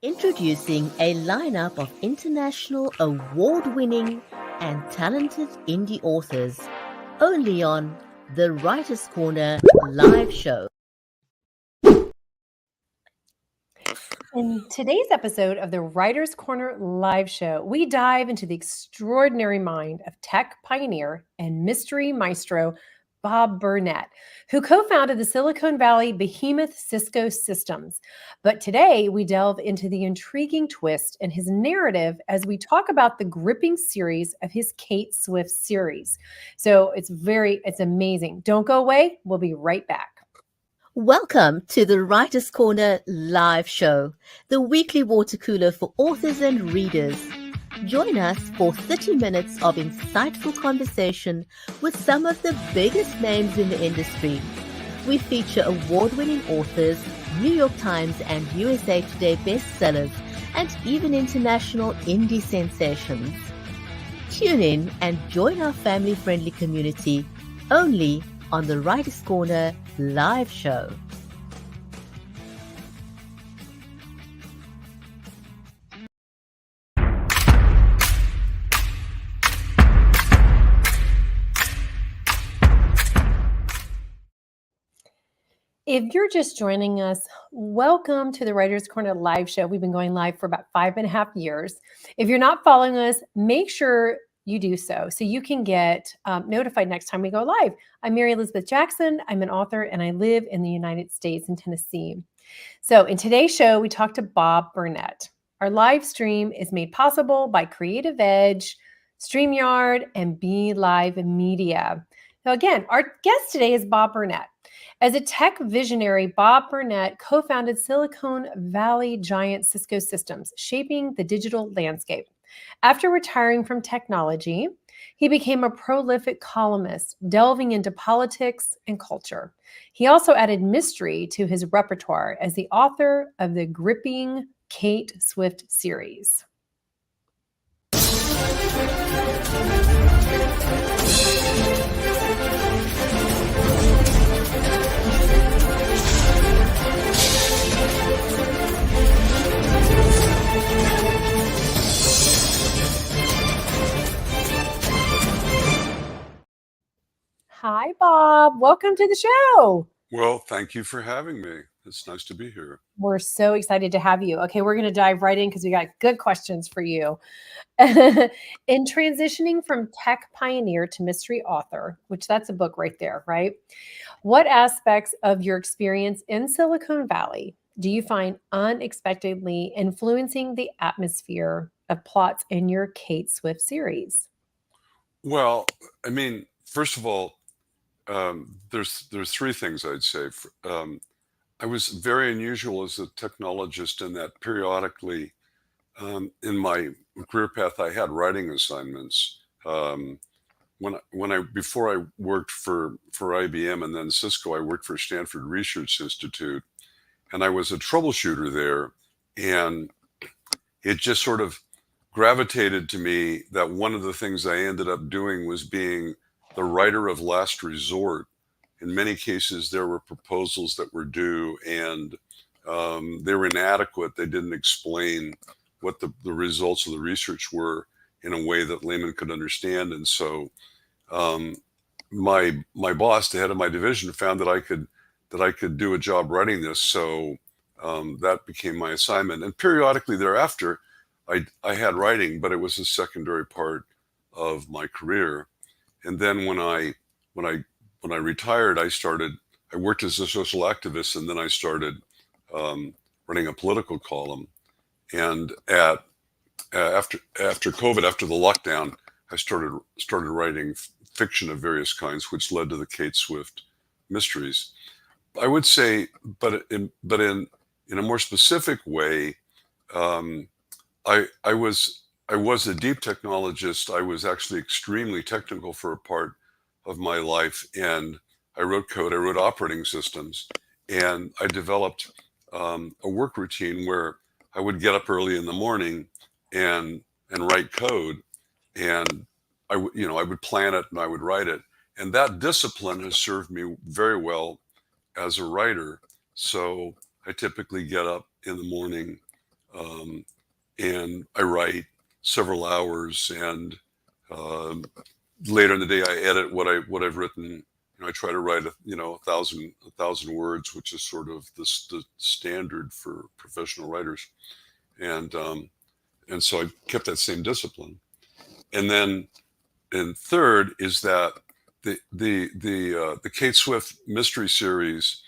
Introducing a lineup of international award-winning and talented indie authors, only on the Writer's Corner live show. In today's episode of the Writer's Corner live show, we dive into the extraordinary mind of tech pioneer and mystery maestro Bob Burnett, who co-founded the Silicon Valley behemoth Cisco Systems. But today we delve into the intriguing twist in his narrative as we talk about the gripping series of his Kate Swift series. So it's amazing. Don't go away. We'll be right back. Welcome to the Writer's Corner live show, the weekly water cooler for authors and readers. Join us for 30 minutes of insightful conversation with some of the biggest names in the industry. We feature award-winning authors, New York Times and USA Today bestsellers, and even international indie sensations. Tune in and join our family-friendly community only on the Writer's Corner live show. If you're just joining us, welcome to the Writer's Corner live show. We've been going live for about 5.5 years. If you're not following us, make sure you do so you can get notified next time we go live. I'm Mary Elizabeth Jackson. I'm an author and I live in the United States in Tennessee. So in today's show, we talked to Bob Burnett. Our live stream is made possible by Creative Edge, StreamYard, and Be Live Media. Now again, our guest today is Bob Burnett. As a tech visionary, Bob Burnett co-founded Silicon Valley giant Cisco Systems, shaping the digital landscape. After retiring from technology, he became a prolific columnist, delving into politics and culture. He also added mystery to his repertoire as the author of the gripping Kate Swift series. Hi, Bob. Welcome to the show. Well, thank you for having me. It's nice to be here. We're so excited to have you. Okay, we're going to dive right in because we got good questions for you. In transitioning from tech pioneer to mystery author, which that's a book right there, right? What aspects of your experience in Silicon Valley do you find unexpectedly influencing the atmosphere of plots in your Kate Swift series? Well, I mean, first of all, there's three things I'd say. I was very unusual as a technologist in that periodically in my career path I had writing assignments. Before I worked for IBM and then Cisco, I worked for Stanford Research Institute, and I was a troubleshooter there, and it just sort of gravitated to me that one of the things I ended up doing was being the writer of last resort. In many cases, there were proposals that were due and they were inadequate. They didn't explain what the results of the research were in a way that laymen could understand. And so my boss, the head of my division, found that I could do a job writing this. So that became my assignment. And periodically thereafter, I had writing, but it was a secondary part of my career. And then when I retired, I worked as a social activist, and then I started running a political column. And after COVID, after the lockdown, I started writing fiction of various kinds, which led to the Kate Swift mysteries. I would say, but in a more specific way, I was a deep technologist. I was actually extremely technical for a part of my life, and I wrote code, I wrote operating systems, and I developed a work routine where I would get up early in the morning and write code, and I would plan it and I would write it, and that discipline has served me very well as a writer. So I typically get up in the morning and I write several hours, and later in the day I edit what I've written. I try to write a thousand words, which is sort of the standard for professional writers, and so I kept that same discipline. And third is that the Kate Swift mystery series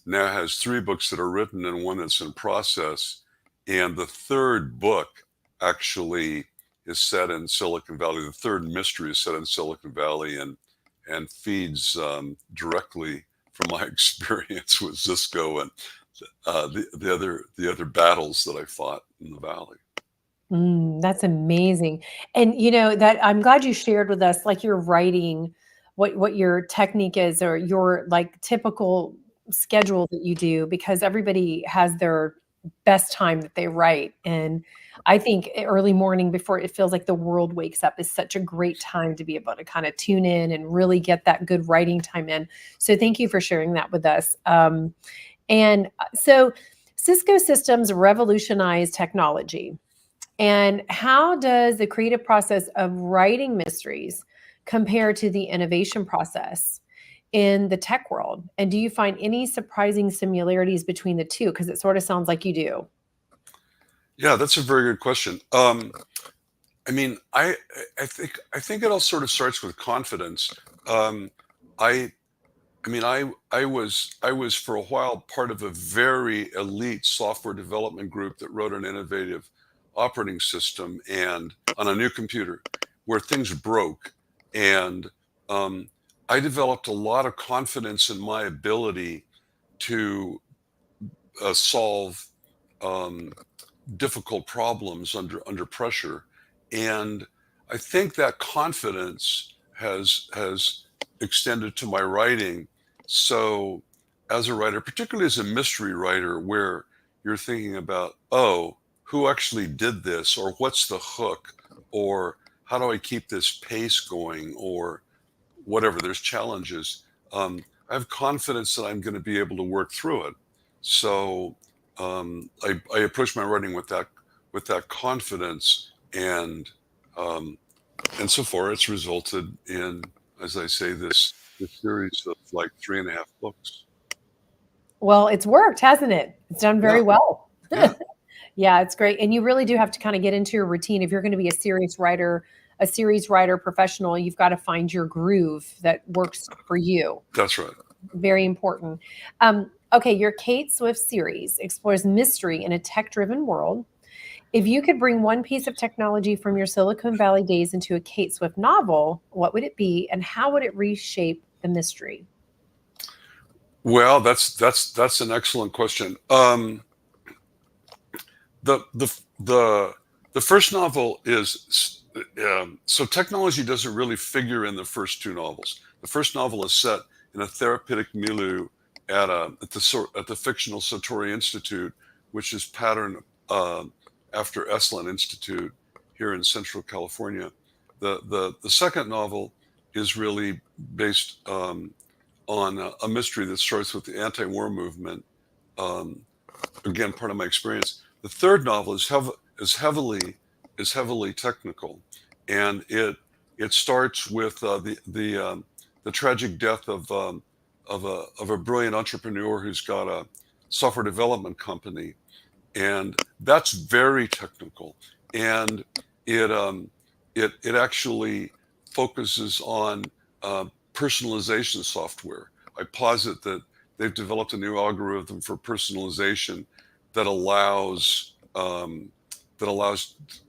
now has 3 books that are written and 1 that's in process, and the 3rd book actually is set in Silicon Valley. The 3rd mystery is set in Silicon Valley and feeds directly from my experience with Cisco and the other battles that I fought in the Valley. That's amazing. And that I'm glad you shared with us, like, your writing, what your technique is, or your like typical schedule that you do, because everybody has their best time that they write. And I think early morning before it feels like the world wakes up is such a great time to be able to kind of tune in and really get that good writing time in. So thank you for sharing that with us. And so Cisco Systems revolutionized technology. And how does the creative process of writing mysteries compare to the innovation process in the tech world? And do you find any surprising similarities between the two? Because it sort of sounds like you do. Yeah, that's a very good question. I think it all sort of starts with confidence. I was for a while part of a very elite software development group that wrote an innovative operating system and on a new computer where things broke, and I developed a lot of confidence in my ability to solve difficult problems under pressure, and I think that confidence has extended to my writing. So as a writer, particularly as a mystery writer, where you're thinking about, oh, who actually did this, or what's the hook, or how do I keep this pace going, or whatever, there's challenges. I have confidence that I'm going to be able to work through it. So I approach my writing with that confidence, and so far it's resulted in, as I say, this series of like 3.5 books. Well, it's worked, hasn't it? It's done very well. Yeah. Yeah, it's great. And you really do have to kind of get into your routine. If you're going to be a series writer professional, you've got to find your groove that works for you. That's right. Very important. Okay, your Kate Swift series explores mystery in a tech-driven world. If you could bring one piece of technology from your Silicon Valley days into a Kate Swift novel, what would it be, and how would it reshape the mystery? Well, that's an excellent question. The first novel is so technology doesn't really figure in the first 2 novels. The first novel is set in a therapeutic milieu at the fictional Satori Institute, which is patterned after Esalen Institute here in Central California. The second novel is really based on a mystery that starts with the anti-war movement. Again, part of my experience. The third novel is heavily technical, and it starts with the tragic death of a brilliant entrepreneur who's got a software development company, and that's very technical, and it actually focuses on personalization software. I posit that they've developed a new algorithm for personalization that allows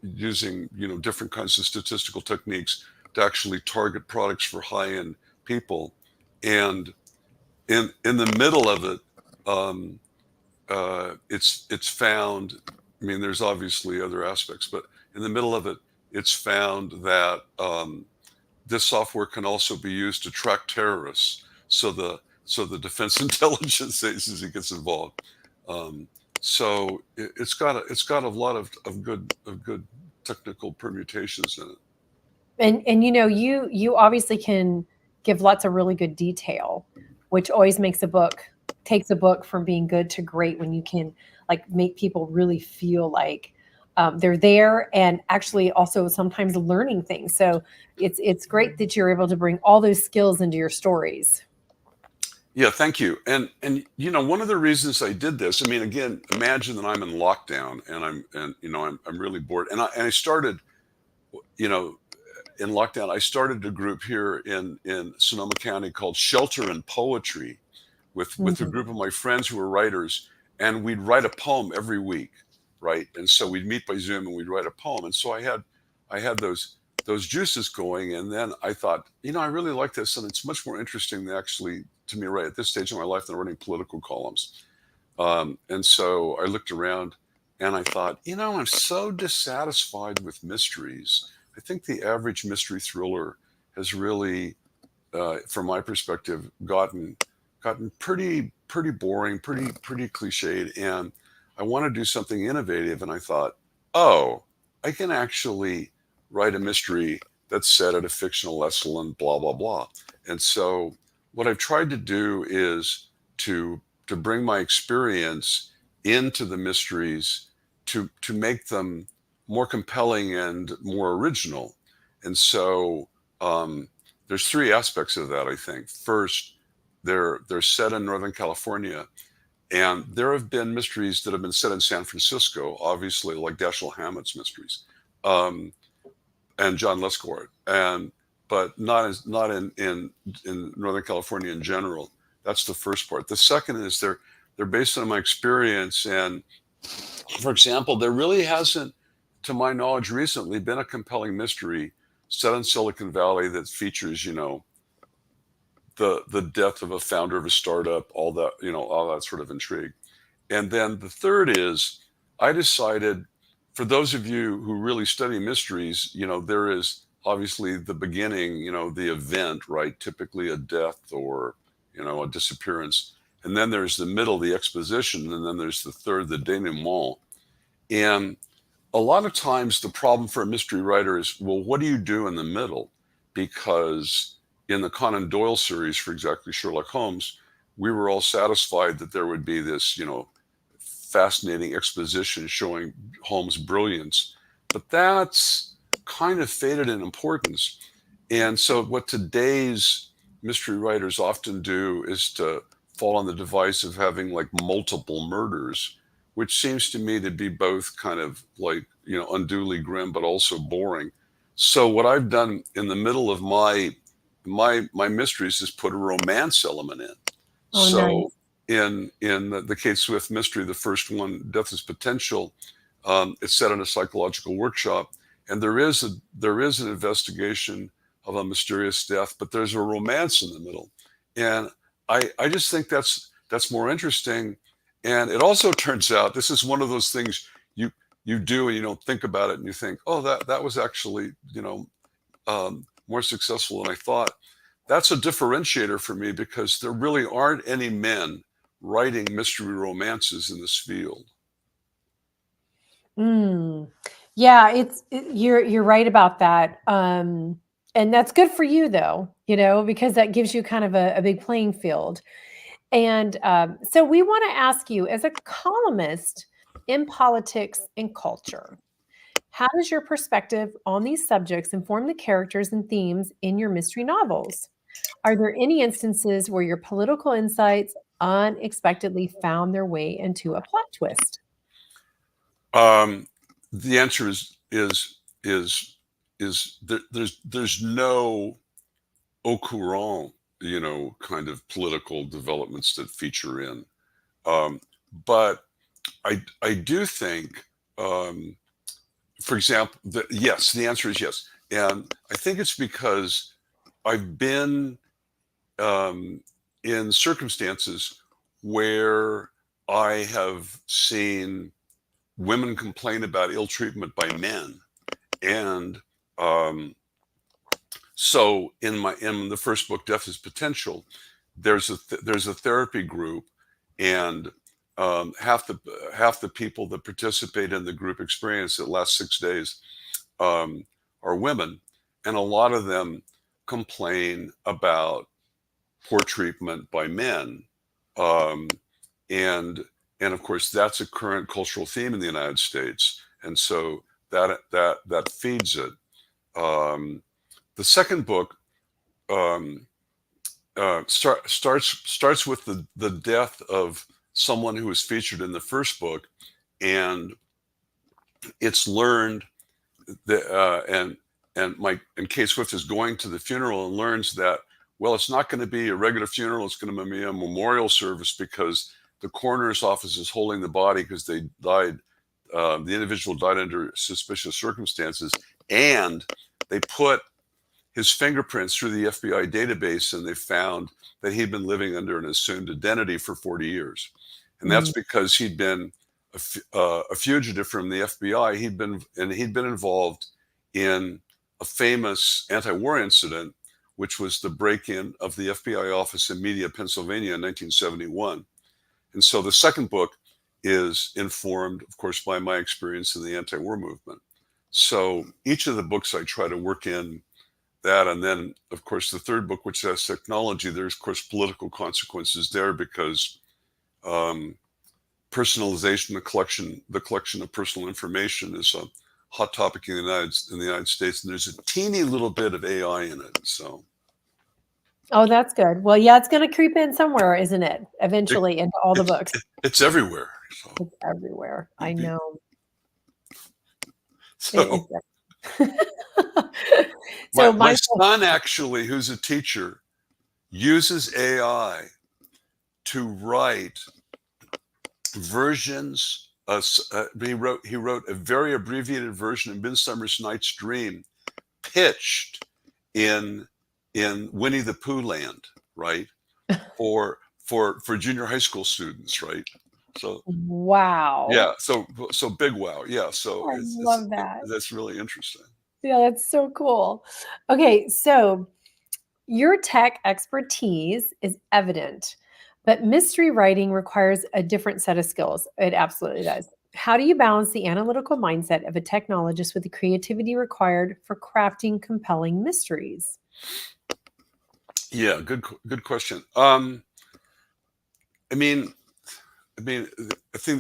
using different kinds of statistical techniques to actually target products for high-end people. And in the middle of it, it's found. I mean, there's obviously other aspects, but in the middle of it, it's found that this software can also be used to track terrorists. So the Defense Intelligence Agency gets involved. So it's got a lot of good technical permutations in it. And you obviously can give lots of really good detail, which always makes a book takes a book from being good to great when you can like make people really feel like they're there and actually also sometimes learning things. So it's great that you're able to bring all those skills into your stories. Yeah, thank you. And one of the reasons I did this, I mean, again, imagine that I'm in lockdown and I'm really bored. And I started, you know, in lockdown, I started a group here in Sonoma County called Shelter and Poetry with a Mhm. group of my friends who were writers, and we'd write a poem every week, right? And so we'd meet by Zoom and we'd write a poem. And so I had those juices going, and then I thought, I really like this, and it's much more interesting than actually to me right at this stage of my life than writing political columns. And so I looked around and I thought, I'm so dissatisfied with mysteries. I think the average mystery thriller has really, from my perspective, gotten pretty boring, pretty cliched. And I want to do something innovative. And I thought, oh, I can actually write a mystery that's set at a fictional Esalen, blah blah blah. And so what I've tried to do is to bring my experience into the mysteries to make them more compelling and more original. And so there's three aspects of that, I think. First, they're set in Northern California, and there have been mysteries that have been set in San Francisco, obviously, like Dashiell Hammett's mysteries, um, and John Lescourt, but not in Northern California in general. That's the first part. The second is they're based on my experience, and for example, there really hasn't, to my knowledge, recently been a compelling mystery set in Silicon Valley that features, the death of a founder of a startup, all that sort of intrigue. And then the third is, I decided, for those of you who really study mysteries, there is obviously the beginning, the event, right? Typically a death or, a disappearance. And then there's the middle, the exposition, and then there's the third, the denouement. And a lot of times the problem for a mystery writer is, well, what do you do in the middle? Because in the Conan Doyle series, for exactly Sherlock Holmes, we were all satisfied that there would be this, fascinating exposition showing Holmes' brilliance. But that's kind of faded in importance. And so what today's mystery writers often do is to fall on the device of having like multiple murders, which seems to me to be both kind of like, unduly grim, but also boring. So what I've done in the middle of my mysteries is put a romance element in. Oh, So nice. in the Kate Swift mystery, the first one, Death is Potential, it's set in a psychological workshop, and there is an investigation of a mysterious death, but there's a romance in the middle, and I just think that's more interesting. And it also turns out this is one of those things you do and you don't think about it, and you think, oh, that was actually more successful than I thought. That's a differentiator for me because there really aren't any men writing mystery romances in this field. Mm. Yeah, you're right about that. And that's good for you though, because that gives you kind of a big playing field. And so we want to ask you, as a columnist in politics and culture, how does your perspective on these subjects inform the characters and themes in your mystery novels? Are there any instances where your political insights unexpectedly found their way into a plot twist? Um, the answer is there's no au courant, kind of political developments that feature in. Um, but I do think, for example, yes, the answer is yes, and I think it's because I've been in circumstances where I have seen women complain about ill treatment by men, and um, so in the first book, Death is Potential, there's a therapy group, and half the people that participate in the group experience that lasts 6 days um, are women, and a lot of them complain about poor treatment by men. Um, and of course, that's a current cultural theme in the United States, and so that feeds it. The second book um, starts with the death of someone who was featured in the first book, and it's learned that and Kate Swift is going to the funeral and learns that, well, it's not going to be a regular funeral, it's going to be a memorial service because the coroner's office is holding the body because they died, the individual died under suspicious circumstances, and they put his fingerprints through the FBI database, and they found that he'd been living under an assumed identity for 40 years. And that's because he'd been a fugitive from the FBI. He'd been involved in a famous anti-war incident, which was the break-in of the FBI office in Media, Pennsylvania in 1971. And so the second book is informed, of course, by my experience in the anti-war movement. So each of the books I try to work in that. And then, of course, the third book, which has technology, there's, of course, political consequences there because personalization, the collection of personal information is a hot topic in the United States. And there's a teeny little bit of AI in it. So. Oh, that's good. Well, yeah, it's going to creep in somewhere, isn't it? Eventually into all the books. It's everywhere. So. It's everywhere. I know. So. So my son, actually, who's a teacher, uses AI to write versions. He wrote a very abbreviated version of Midsummer Night's Dream, pitched in Winnie the Pooh land, right? for junior high school students, right? So wow. Yeah. So big wow. Yeah. So I love that. That's really interesting. Yeah, that's so cool. Okay, so your tech expertise is evident, but mystery writing requires a different set of skills. It absolutely does. How do you balance the analytical mindset of a technologist with the creativity required for crafting compelling mysteries? Yeah, good question. I think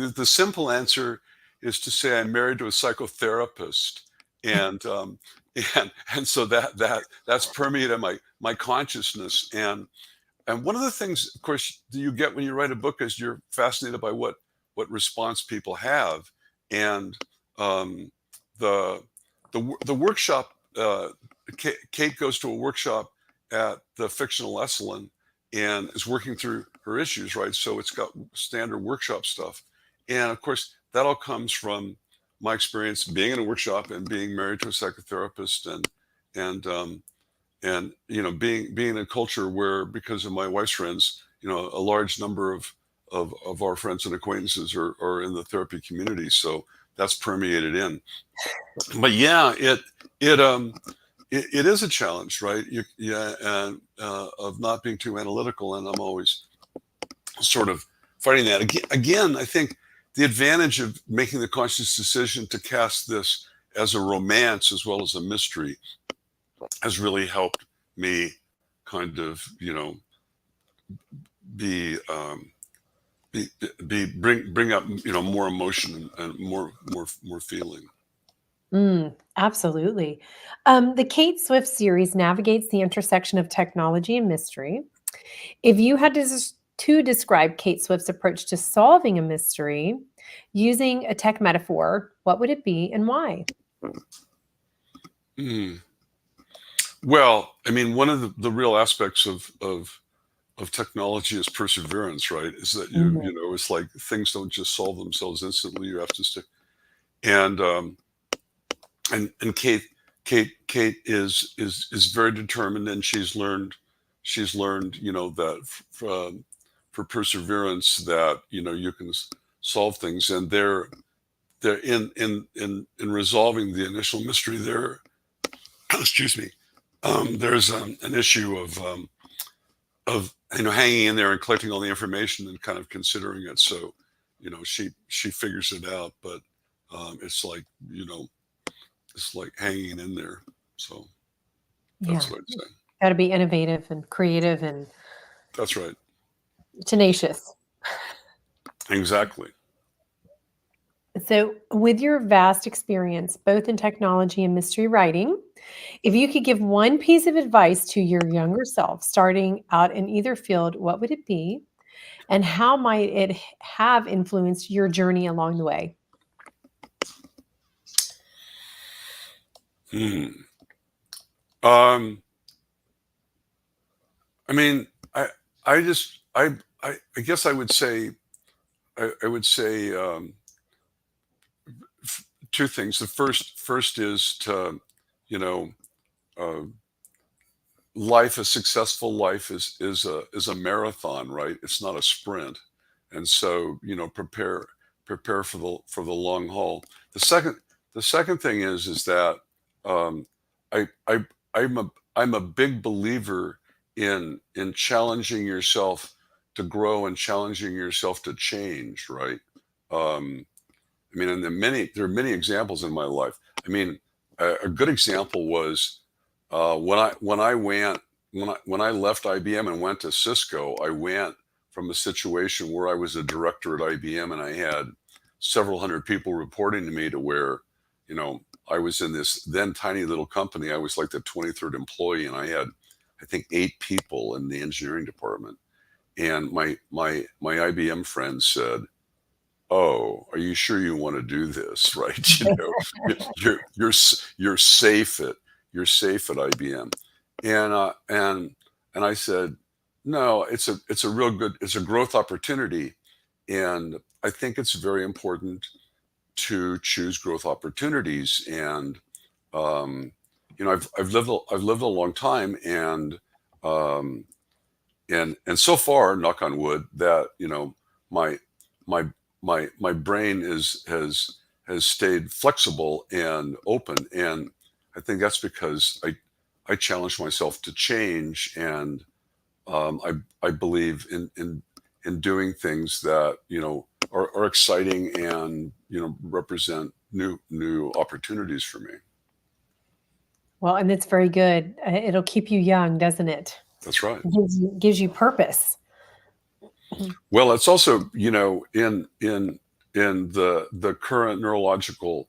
that the simple answer is to say I'm married to a psychotherapist, and so that's permeated my consciousness, and one of the things, of course, that you get when you write a book is you're fascinated by what response people have, and the workshop. Kate goes to a workshop at the fictional Esalen and is working through her issues, right? So it's got standard workshop stuff, and of course that all comes from my experience being in a workshop and being married to a psychotherapist, and being in a culture where, because of my wife's friends, a large number of our friends and acquaintances are in the therapy community, so that's permeated in. But yeah, it is a challenge, right? Of not being too analytical, and I'm always sort of fighting that. Again, I think the advantage of making the conscious decision to cast this as a romance as well as a mystery has really helped me kind of, bring up, more emotion and more feeling. Absolutely. The Kate Swift series navigates the intersection of technology and mystery. If you had to describe Kate Swift's approach to solving a mystery using a tech metaphor, what would it be and why? Well, one of the real aspects of technology is perseverance, right? Is that it's like things don't just solve themselves instantly. You have to stick. And Kate is very determined, and she's learned that for perseverance that you can solve things, and they're in resolving the initial mystery there. Excuse me. There's an issue of hanging in there and collecting all the information and kind of considering it. So she figures it out, but it's like it's like hanging in there. So that's what I'd say. Got to be innovative and creative, and that's right. Tenacious. Exactly. So, with your vast experience, both in technology and mystery writing, if you could give one piece of advice to your younger self starting out in either field, what would it be? And how might it have influenced your journey along the way? Hmm. Um, I mean, I just, I guess I would say, I would say two things. The first is to, you know, uh, a successful life is a marathon, right? It's not a sprint. And so, prepare for the long haul. The second thing is that um, I I I'm a big believer in challenging yourself to grow and challenging yourself to change, right? Um, I mean, and there are many examples in my life. I mean, a good example was when I left IBM and went to Cisco. I went from a situation where I was a director at IBM and I had several hundred people reporting to me to where, I was in this then tiny little company. I was like the 23rd employee, and I had, I think, 8 people in the engineering department. And my IBM friend said, "Oh, are you sure you want to do this?" Right? You're safe at IBM, and I said, "No, it's a real good, it's a growth opportunity, and I think it's very important to choose growth opportunities." And um, I've lived a long time, um, and so far, knock on wood, that my my my brain has stayed flexible and open, and I think that's because I challenge myself to change, and I believe in doing things that are exciting and represent new opportunities for me. Well, and it's very good. It'll keep you young, doesn't it? That's right. It gives you purpose. Well, it's also, in the current neurological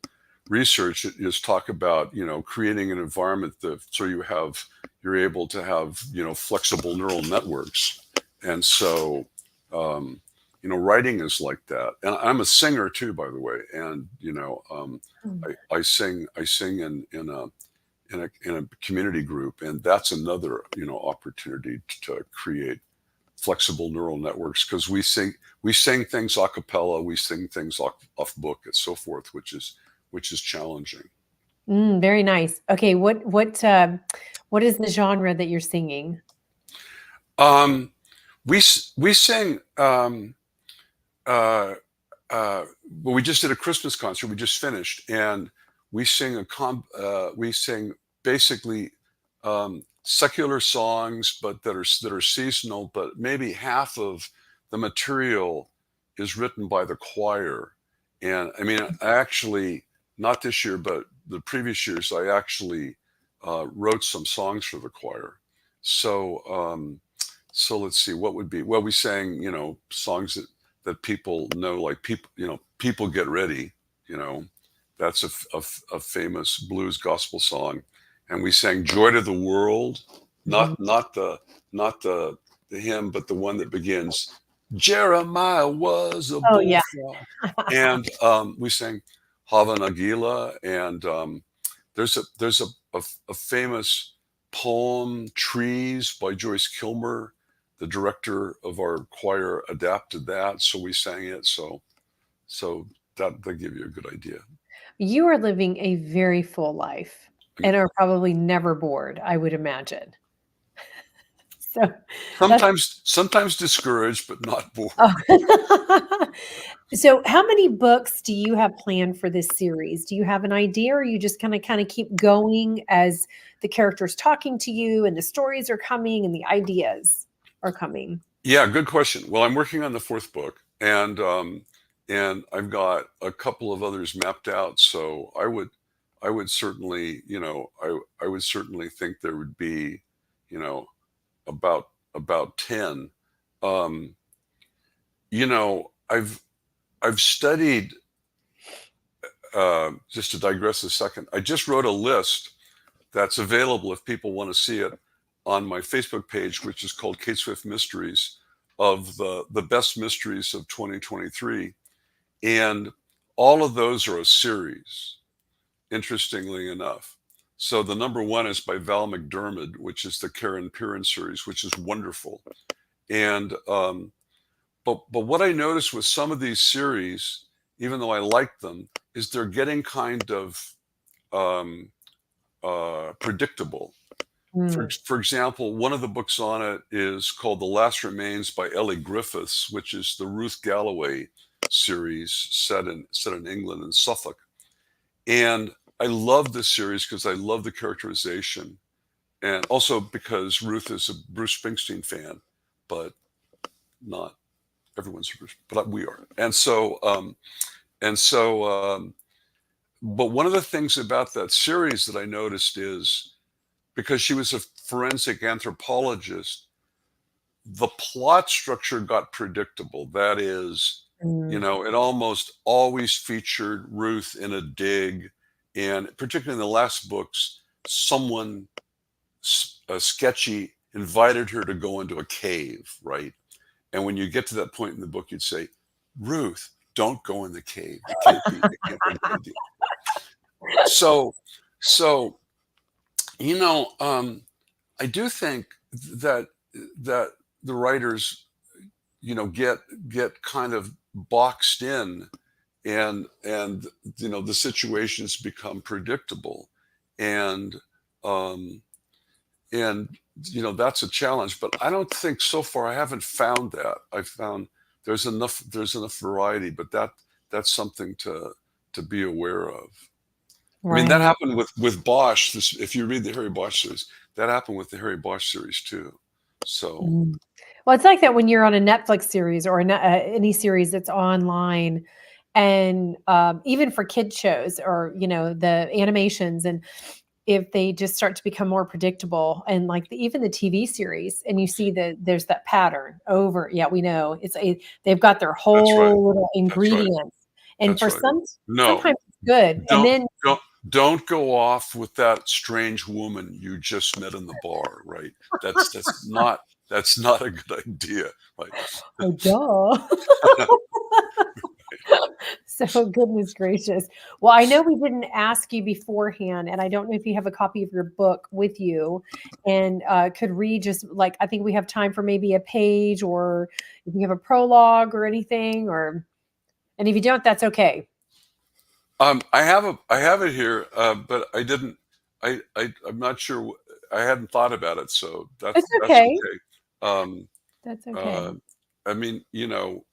research, it is talk about, creating an environment that so you're able to have, flexible neural networks. And so, writing is like that. And I'm a singer too, by the way. And, Mm. I sing in a community group, and that's another, opportunity to create flexible neural networks, because we sing things a cappella, we sing things off book and so forth, which is challenging. Very nice. Okay, what is the genre that you're singing? um we sing uh well, we just did a Christmas concert, we just finished, and we sing basically secular songs, but that are seasonal, but maybe half of the material is written by the choir. And I mean, I actually, not this year, but the previous years, I actually wrote some songs for the choir. So so let's see, what would be, well, we sang, songs that people know, like people get ready, you know, that's a famous blues gospel song. And we sang Joy to the World, Mhm. not the hymn, but the one that begins, Jeremiah was a Oh, yeah. bullfrog. And we sang Hava Nagila, and there's a famous poem, Trees, by Joyce Kilmer. The director of our choir adapted that, so we sang it. So that give you a good idea. You are living a very full life and are probably never bored, I would imagine. So that's Sometimes discouraged, but not bored. oh. So how many books do you have planned for this series? Do you have an idea, or you just kind of keep going as the characters talking to you and the stories are coming and the ideas are coming? Yeah, good question. Well, I'm working on the fourth book, and I've got a couple of others mapped out. So I would certainly, I would certainly think there would be, you know, about 10. Um, you know, I've studied. Just to digress a second, I just wrote a list that's available if people want to see it on my Facebook page, which is called Kate Swift Mysteries, of the best mysteries of 2023, and all of those are a series. Interestingly enough, so the number one is by Val McDermid, which is the Karen Piran series, which is wonderful. And but what I noticed with some of these series, even though I like them, is they're getting kind of predictable. For example, one of the books on it is called The Last Remains by Ellie Griffiths, which is the Ruth Galloway series set in England and Suffolk. And I love this series because I love the characterization, and also because Ruth is a Bruce Springsteen fan, but not everyone's, but we are. And so, but one of the things about that series that I noticed is, because she was a forensic anthropologist, the plot structure got predictable. That is, you know, it almost always featured Ruth in a dig, and particularly in the last books, someone sketchy invited her to go into a cave, right? And when you get to that point in the book, you'd say, Ruth, don't go in the cave. It can't be a good deal. So, you know, I do think that the writers, you know, get kind of boxed in, and you know, the situations become predictable, and you know, that's a challenge. But I don't think so far I haven't found that. I found there's enough variety, but that's something to be aware of. Right. I mean, that happened with Bosch. If you read the Harry Bosch series, that happened with the Harry Bosch series too. So, well, it's like that when you're on a Netflix series or any series that's online, and even for kid shows, or you know, the animations, and if they just start to become more predictable, and like even the TV series, and you see that there's that pattern over. Yeah, we know they've got their whole little ingredients, and for sometimes it's good, and then. Don't go off with that strange woman you just met in the bar, right? That's not a good idea. Like, oh, duh. So goodness gracious. Well, I know we didn't ask you beforehand, and I don't know if you have a copy of your book with you, and could read just like, I think we have time for maybe a page, or if you have a prologue or anything, and if you don't, that's okay. I have it here, but I didn't. I'm not sure. I hadn't thought about it, so that's okay. That's okay. That's okay. I mean, you know,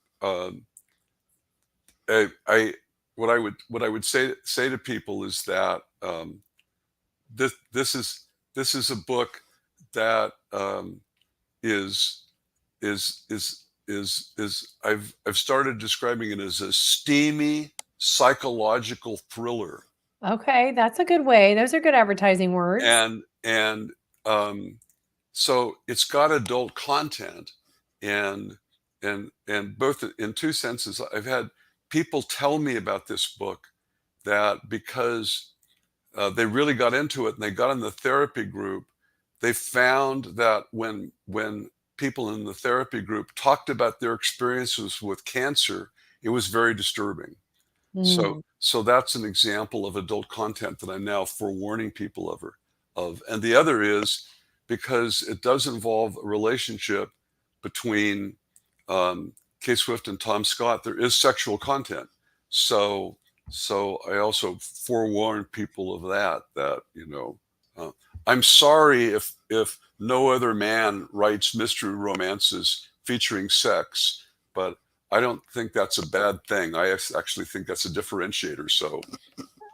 what I would say to people is that this is a book that I've started describing it as a steamy psychological thriller. Okay, that's a good way. Those are good advertising words. And so it's got adult content, and both in two senses. I've had people tell me about this book that because they really got into it and they got in the therapy group, they found that when people in the therapy group talked about their experiences with cancer, it was very disturbing. So that's an example of adult content that I'm now forewarning people of. And the other is because it does involve a relationship between Kate Swift and Tom Scott. There is sexual content. So I also forewarn people of that, you know, I'm sorry if no other man writes mystery romances featuring sex, but I don't think that's a bad thing. I actually think that's a differentiator. So,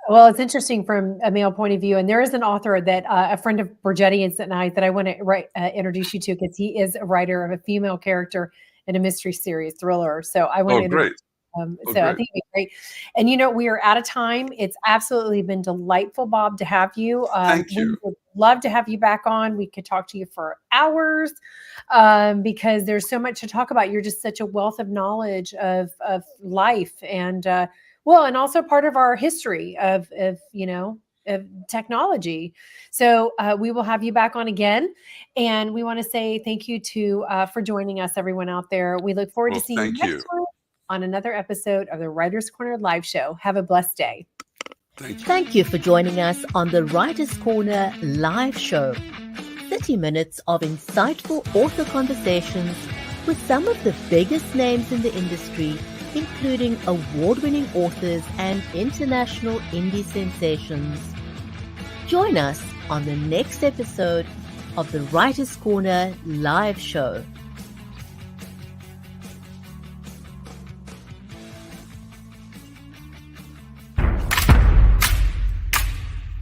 well, it's interesting from a male point of view, and there is an author that a friend of Bridgetti and I that I want to introduce you to, because he is a writer of a female character in a mystery series thriller. So I want to introduce So I think it'd be great. And we are out of time. It's absolutely been delightful, Bob, to have you. Thank you. We would love to have you back on. We could talk to you for hours because there's so much to talk about. You're just such a wealth of knowledge of life and and also part of our history of technology. So we will have you back on again. And we want to say thank you for joining us, everyone out there. We look forward to seeing you next time on another episode of the Writer's Corner Live Show. Have a blessed day. Thank you for joining us on the Writer's Corner Live Show. 30 minutes of insightful author conversations with some of the biggest names in the industry, including award-winning authors and international indie sensations. Join us on the next episode of the Writer's Corner Live Show.